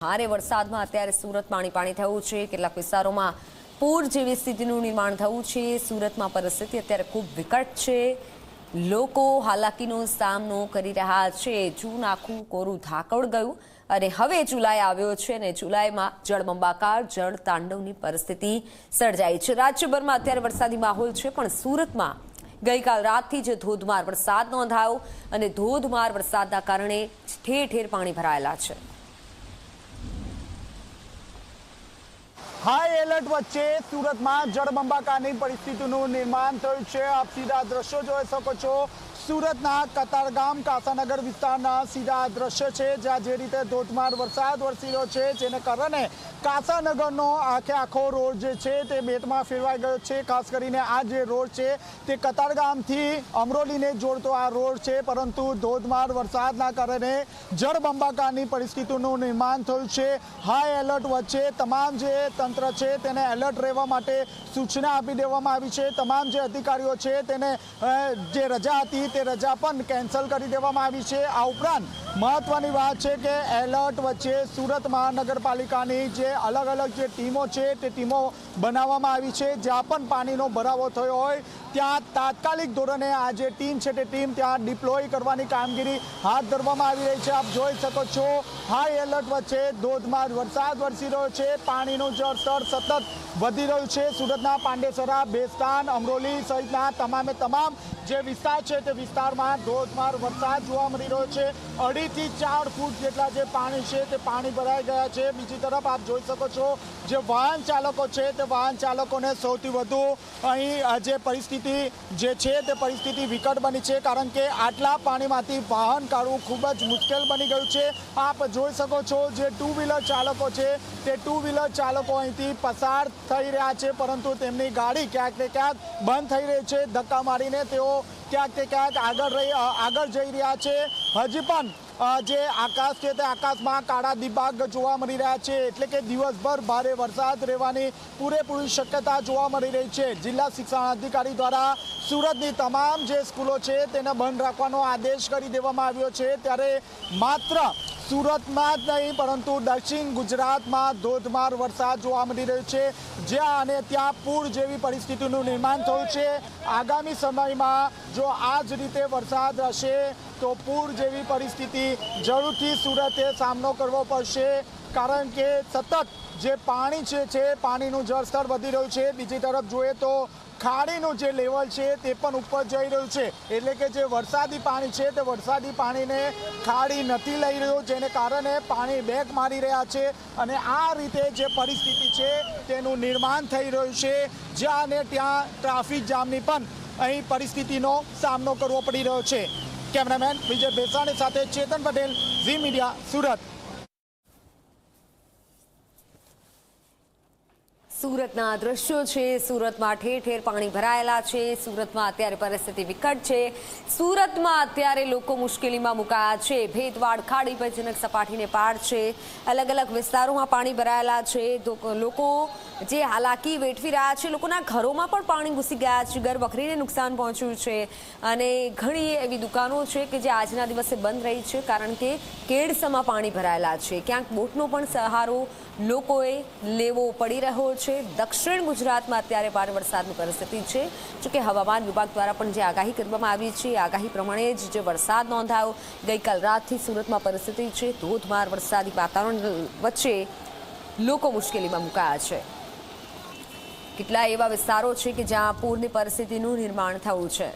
ભારે વરસાદમાં અત્યારે સુરત પાણી થયું છે। કેટલાક વિસ્તારોમાં પૂર જેવી સ્થિતિનું નિર્માણ થયું છે। સુરતમાં પરિસ્થિતિ અત્યારે ખૂબ વિકટ છે। લોકો હાલાકીનો સામનો કરી રહ્યા છે। જૂન આખું કોરું ધાકડ ગયું અને હવે જુલાઈ આવ્યો છે અને જુલાઈમાં જળબંબાકાર જળ તાંડવની પરિસ્થિતિ સર્જાઈ છે। રાજ્યભરમાં અત્યારે વરસાદી માહોલ છે, પણ સુરતમાં ગઈકાલ રાતથી જ ધોધમાર વરસાદ નોંધાયો અને ધોધમાર વરસાદના કારણે ઠેર ઠેર પાણી ભરાયેલા છે। हाई एलर्ट वच्चे सूरत में जलबंबाकारनी परिस्थितिનું નિર્માણ થયું છે। આપ સીધા દ્રશ્યો જોઈ શકો છો। સુરતના કતારગામ કાસાનગર વિસ્તારના સીધા દ્રશ્ય છે, જ્યાં જે રીતે ધોધમાર વરસાદ વરસી રહ્યો છે, જેને કારણે કાસાનગરનો આખો રોડ જે છે તે બેટમાં ફેરવાઈ ગયો છે। ખાસ કરીને આ જે રોડ છે તે કતારગામથી અમરોલીને જોડતો આ રોડ છે, પરંતુ ધોધમાર વરસાદના કારણે જળબંબાકારની પરિસ્થિતિનું નિર્માણ થયું છે। હાઈ એલર્ટ વચ્ચે તમામ જે તંત્ર છે તેને એલર્ટ રહેવા માટે સૂચના આપી દેવામાં આવી છે। તમામ જે અધિકારીઓ છે તેને જે રજા હતી તે રજા પણ કેન્સલ કરી દેવામાં આવી છે। આ ઉપરાંત મહત્વની વાત છે કે એલર્ટ વચ્ચે સુરત મહાનગરપાલિકાની જે અલગ અલગ જે ટીમો છે તે ટીમો બનાવવામાં આવી છે। જ્યાં પણ પાણીનો ભરાવો થયો હોય ત્યાં તાત્કાલિક ધોરણે આ જે ટીમ છે તે ટીમ ત્યાં ડિપ્લોય કરવાની કામગીરી હાથ ધરવામાં આવી રહી છે। આપ જોઈ શકો છો હાઈ એલર્ટ વચ્ચે ધોધમાર વરસાદ વરસી રહ્યો છે। પાણીનું જળસ્તર સતત વધી રહ્યું છે। સુરતના પાંડેસરા, ભેસ્તાન, અમરોલી સહિતના તમામ જે વિસ્તાર છે તે વિસ્તારમાં ધોધમાર વરસાદ જોવા મળી રહ્યો છે। 2.5 થી 4 ફૂટ જેટલા જે પાણી છે તે પાણી ભરાઈ ગયા છે। બીજી તરફ આપ જોઈ શકો છો જે વાહન ચાલકો છે તે વાહન ચાલકોને સૌથી વધુ અહીં જે પરિસ્થિતિ જે છે તે પરિસ્થિતિ વિકટ બની છે, કારણ કે આટલા પાણીમાંથી વાહન કાઢવું ખૂબ જ મુશ્કેલ બની ગયું છે। આપ જોઈ શકો છો જે ટુ વ્હીલર ચાલકો છે તે ટુ વ્હીલર ચાલકો અહીંથી પસાર થઈ રહ્યા છે, પરંતુ તેમની ગાડી ક્યાંક ને ક્યાંક બંધ થઈ રહી છે। ધક્કા મારીને તેઓ ક્યાંક ને ક્યાંક આગળ જઈ રહ્યા છે। હજી પણ જે આકાશ છે તે આકાશમાં કાળા દિબાગ જોવા મળી રહ્યા છે, એટલે કે દિવસભર ભારે વરસાદ રહેવાની પૂરેપૂરી શક્યતા જોવા મળી રહી છે। જિલ્લા શિક્ષણ અધિકારી દ્વારા સુરતની તમામ જે સ્કૂલો છે તેને બંધ રાખવાનો આદેશ કરી દેવામાં આવ્યો છે। ત્યારે માત્ર સુરતમાં જ નહીં પરંતુ દક્ષિણ ગુજરાતમાં ધોધમાર વરસાદ જોવા મળી રહ્યો છે, જ્યાં અને ત્યાં પૂર જેવી પરિસ્થિતિનું નિર્માણ થયું છે। આગામી સમયમાં જો આ જ રીતે વરસાદ રહેશે તો પૂર જેવી પરિસ્થિતિ જરૂરથી સુરતે સામનો કરવો પડશે, કારણ કે સતત જે પાણી છે પાણીનું જળસ્તર વધી રહ્યું છે। બીજી તરફ જોઈએ તો ખાડીનું જે લેવલ છે તે પણ ઉપર જઈ રહ્યું છે, એટલે કે જે વરસાદી પાણી છે તે વરસાદી પાણીને ખાડી નથી લઈ રહ્યું, જેને કારણે પાણી બેક મારી રહ્યા છે અને આ રીતે જે પરિસ્થિતિ છે તેનું નિર્માણ થઈ રહ્યું છે, જ્યાં ને ત્યાં ટ્રાફિક જામની પણ અહીં પરિસ્થિતિનો સામનો કરવો પડી રહ્યો છે। કેમેરામેન વિજય બેસાણી સાથે ચેતન પટેલ, ઝી મીડિયા, સુરત। સુરતના દ્રશ્યો છે। સુરતમાં ઠેર ઠેર પાણી ભરાયેલા છે। સુરતમાં અત્યારે પરિસ્થિતિ વિકટ છે। સુરતમાં અત્યારે લોકો મુશ્કેલીમાં મુકાયા છે। ભેદવાડ ખાડી ભયજનક સપાટીને પાર છે। અલગ અલગ વિસ્તારોમાં પાણી ભરાયેલા છે। લોકો જે હાલાકી વેઠવી રહ્યા છે, લોકોના ઘરોમાં પણ પાણી ઘૂસી ગયા છે। ઘર વખરીને નુકસાન પહોંચ્યું છે અને ઘણી એવી દુકાનો છે કે જે આજના દિવસે બંધ રહી છે, કારણ કે કેડસમાં પાણી ભરાયેલા છે। ક્યાંક બોટનો પણ સહારો લોકોએ લેવો પડી રહ્યો છે। દક્ષિણ ગુજરાતમાં અત્યારે ભારે વરસાદની પરિસ્થિતિ છે। જોકે હવામાન વિભાગ દ્વારા પણ જે આગાહી કરવામાં આવી છે, આગાહી પ્રમાણે જ જે વરસાદ નોંધાયો ગઈકાલ રાતથી સુરતમાં પરિસ્થિતિ છે ધોધમાર વરસાદી વાતાવરણ વચ્ચે લોકો મુશ્કેલીમાં મુકાયા છે। કેટલા એવા વિસ્તારો છે કે જ્યાં પૂરની પરિસ્થિતિનું નિર્માણ થયું છે।